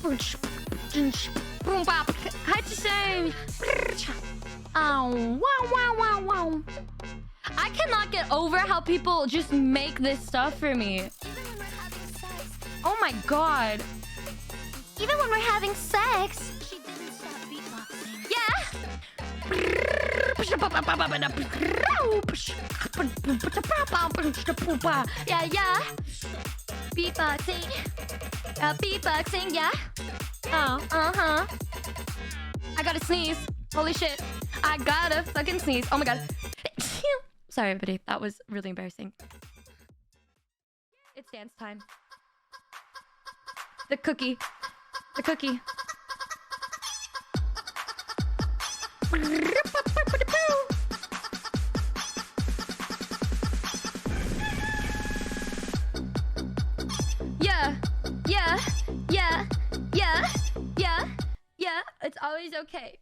Hi to say. Wow, wow, wow, wow. I cannot get over how people just make this stuff for me. Oh my god. Even when we're having sex. She didn't stop beatboxing. Yeah. Yeah. Beatboxing. Beatboxing, yeah. Oh, uh-huh. I gotta sneeze. Holy shit. I gotta fucking sneeze. Oh my god. Sorry, everybody. That was really embarrassing. It's dance time. The cookie. The cookie. Yeah. Yeah. Yeah. Yeah. Yeah. Yeah. It's always okay.